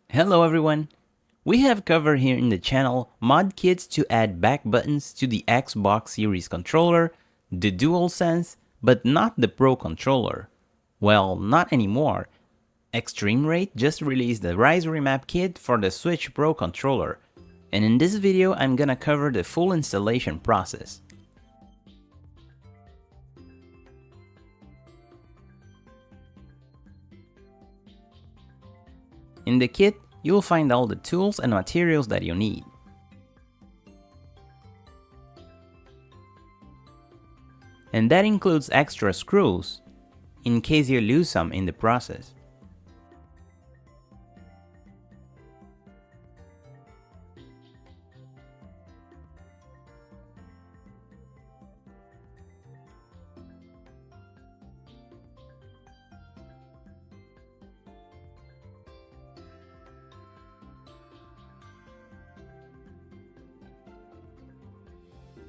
Hello everyone! We have covered here in the channel mod kits to add back buttons to the Xbox Series controller, the DualSense, but not the Pro controller. Well, not anymore. eXtremeRate just released the Rise Remap Kit for the Switch Pro controller, and in this video I'm gonna cover the full installation process. In the kit, you'll find all the tools and materials that you need. And that includes extra screws, in case you lose some in the process.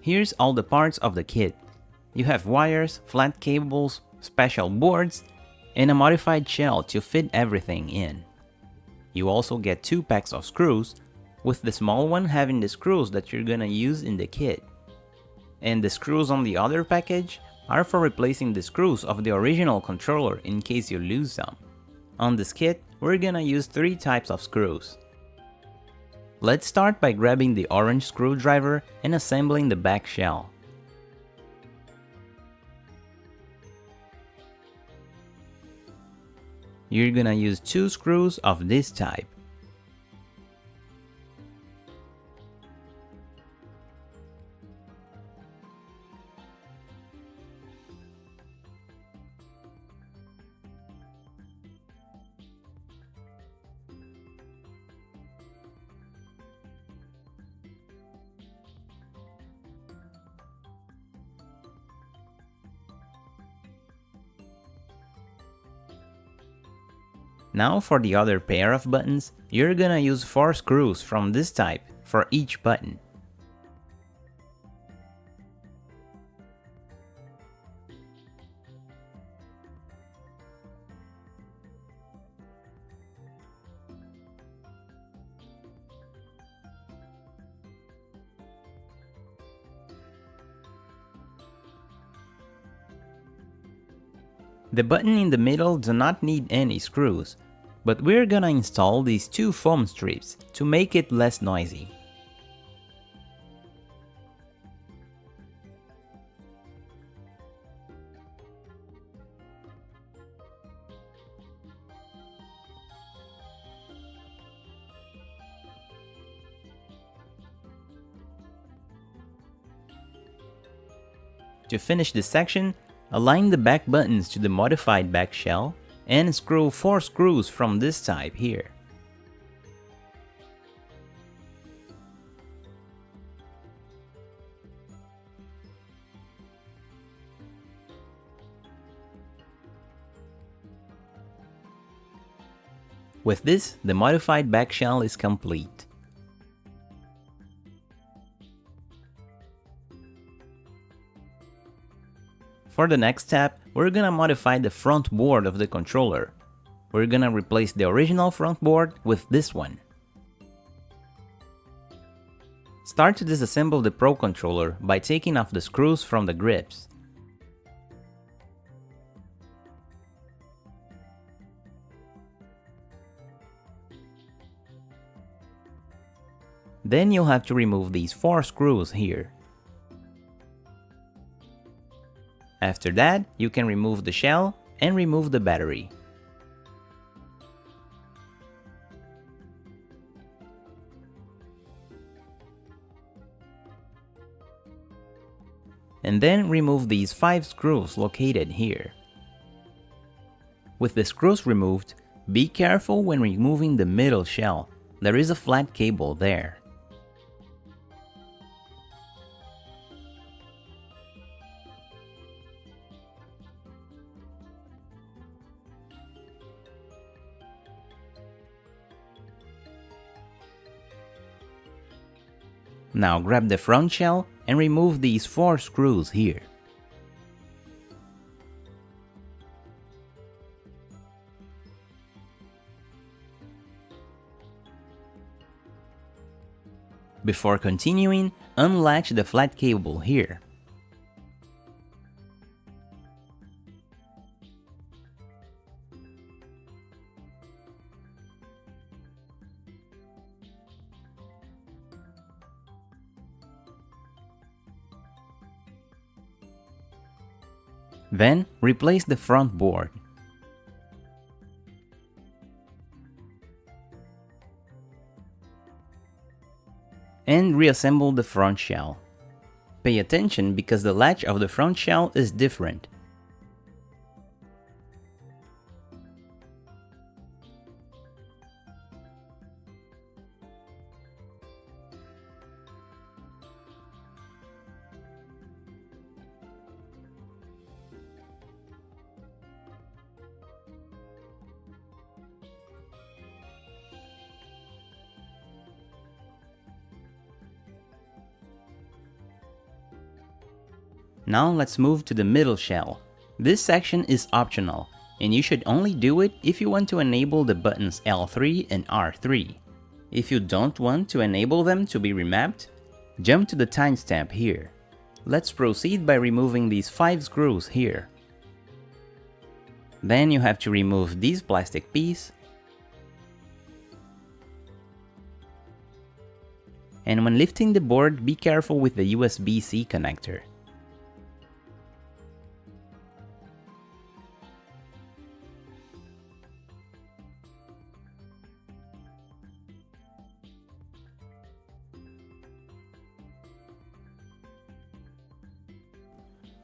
Here's all the parts of the kit. You have wires, flat cables, special boards, and a modified shell to fit everything in. You also get 2 packs of screws, with the small one having the screws that you're gonna use in the kit. And the screws on the other package are for replacing the screws of the original controller in case you lose some. On this kit, we're gonna use 3 types of screws. Let's start by grabbing the orange screwdriver and assembling the back shell. You're gonna use 2 screws of this type. Now for the other pair of buttons, you're gonna use 4 screws from this type for each button. The button in the middle do not need any screws, but we're gonna install these 2 foam strips to make it less noisy. To finish this section, align the back buttons to the modified back shell and screw 4 screws from this type here. With this, the modified back shell is complete. For the next step, we're gonna modify the front board of the controller. We're gonna replace the original front board with this one. Start to disassemble the Pro controller by taking off the screws from the grips. Then you'll have to remove these 4 screws here. After that, you can remove the shell and remove the battery. And then remove these 5 screws located here. With the screws removed, be careful when removing the middle shell. There is a flat cable there. Now grab the front shell and remove these 4 screws here. Before continuing, unlatch the flat cable here. Then, replace the front board. And reassemble the front shell. Pay attention because the latch of the front shell is different. Now let's move to the middle shell. This section is optional, and you should only do it if you want to enable the buttons L3 and R3. If you don't want to enable them to be remapped, jump to the timestamp here. Let's proceed by removing these 5 screws here. Then you have to remove this plastic piece. And when lifting the board, be careful with the USB-C connector.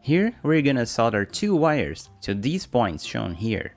Here, we're gonna solder 2 wires to these points shown here.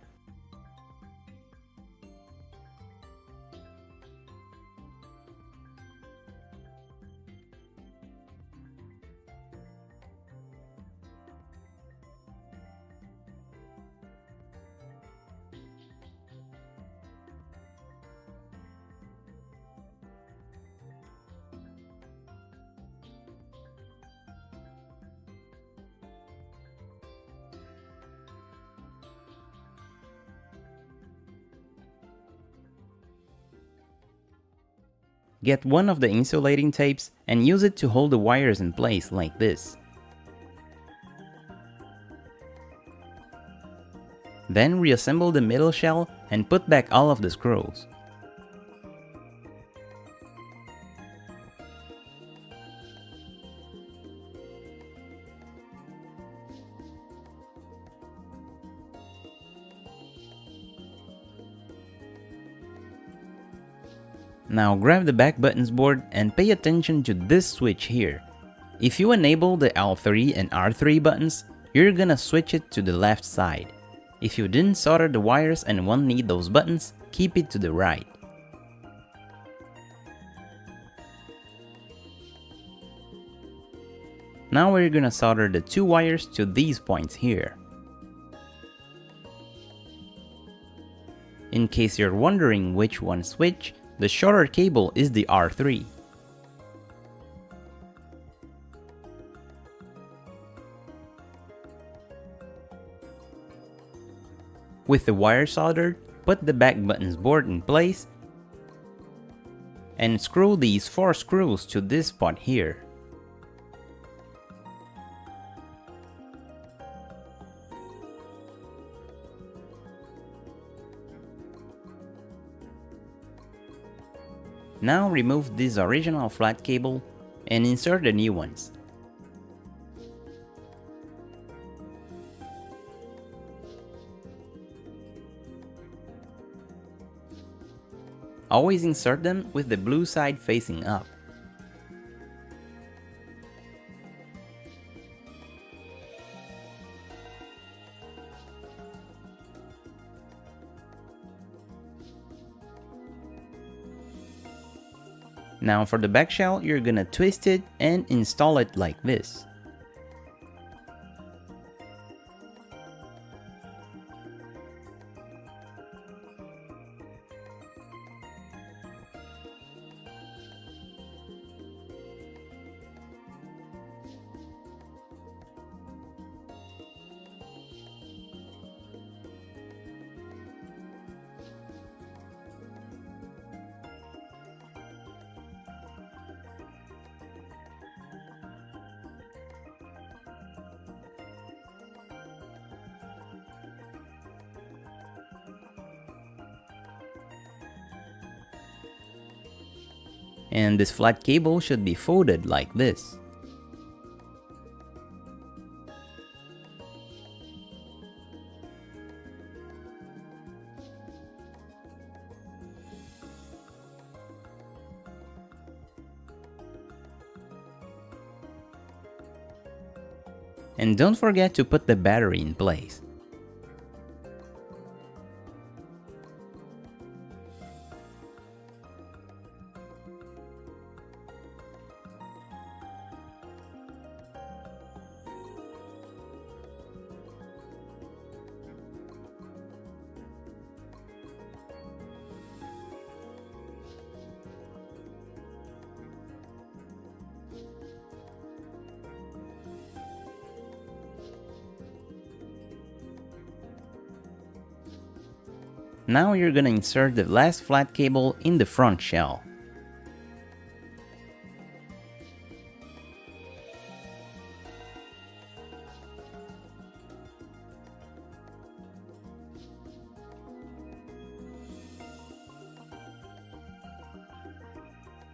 Get one of the insulating tapes and use it to hold the wires in place like this. Then reassemble the middle shell and put back all of the screws. Now grab the back buttons board and pay attention to this switch here. If you enable the L3 and R3 buttons, you're gonna switch it to the left side. If you didn't solder the wires and won't need those buttons, keep it to the right. Now we're gonna solder the 2 wires to these points here. In case you're wondering which one's which, the shorter cable is the R3. With the wire soldered, put the back buttons board in place and screw these 4 screws to this spot here. Now remove this original flat cable and insert the new ones. Always insert them with the blue side facing up. Now for the back shell, you're gonna twist it and install it like this. And this flat cable should be folded like this. And don't forget to put the battery in place. Now you're gonna insert the last flat cable in the front shell.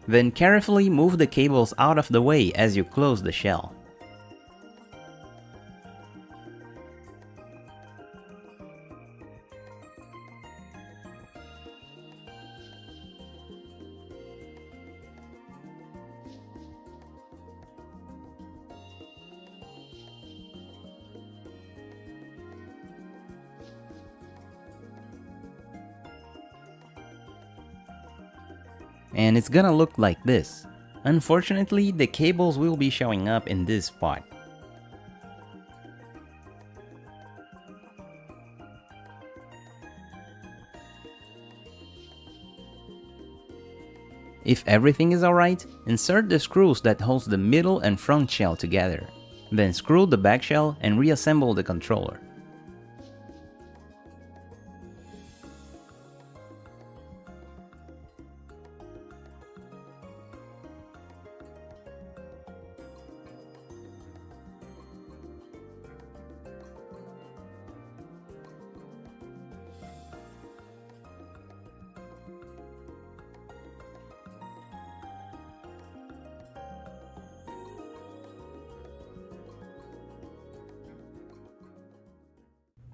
Then carefully move the cables out of the way as you close the shell. And it's gonna look like this. Unfortunately, the cables will be showing up in this spot. If everything is alright, insert the screws that holds the middle and front shell together. Then screw the back shell and reassemble the controller.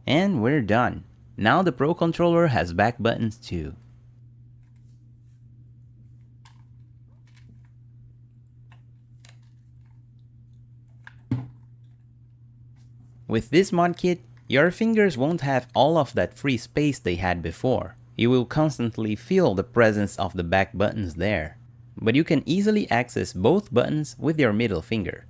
And we're done. Now the Pro Controller has back buttons too. With this mod kit, your fingers won't have all of that free space they had before. You will constantly feel the presence of the back buttons there. But you can easily access both buttons with your middle finger.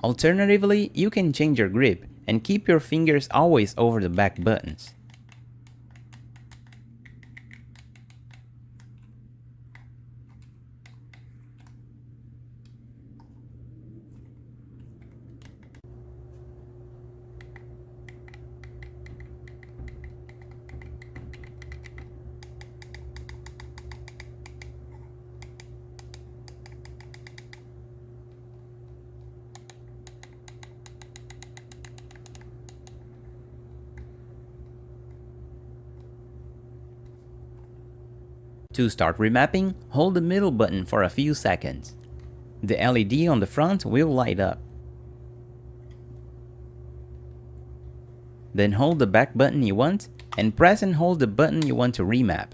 Alternatively, you can change your grip and keep your fingers always over the back buttons. To start remapping, hold the middle button for a few seconds. The LED on the front will light up. Then hold the back button you want, and press and hold the button you want to remap.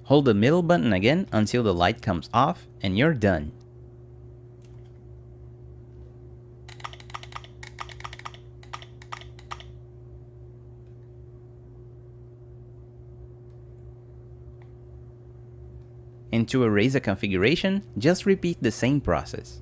Hold the middle button again until the light comes off, and you're done. And to erase a configuration, just repeat the same process.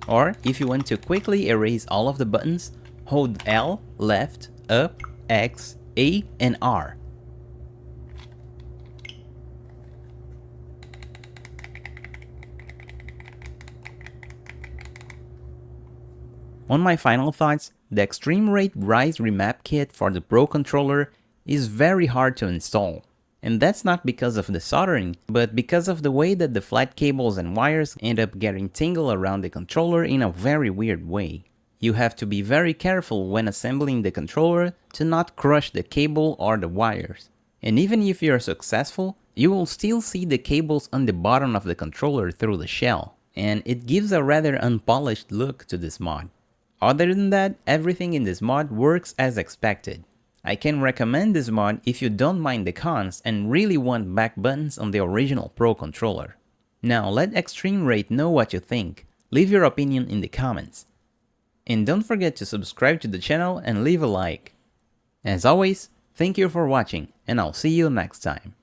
Or if you want to quickly erase all of the buttons, hold L, left, up, X, A, and R. On my final thoughts, the eXtremeRate Rise Remap Kit for the Pro Controller is very hard to install. And that's not because of the soldering, but because of the way that the flat cables and wires end up getting tangled around the controller in a very weird way. You have to be very careful when assembling the controller to not crush the cable or the wires. And even if you're successful, you will still see the cables on the bottom of the controller through the shell, and it gives a rather unpolished look to this mod. Other than that, everything in this mod works as expected. I can recommend this mod if you don't mind the cons and really want back buttons on the original Pro Controller. Now let eXtremeRate know what you think. Leave your opinion in the comments. And don't forget to subscribe to the channel and leave a like. As always, thank you for watching, and I'll see you next time.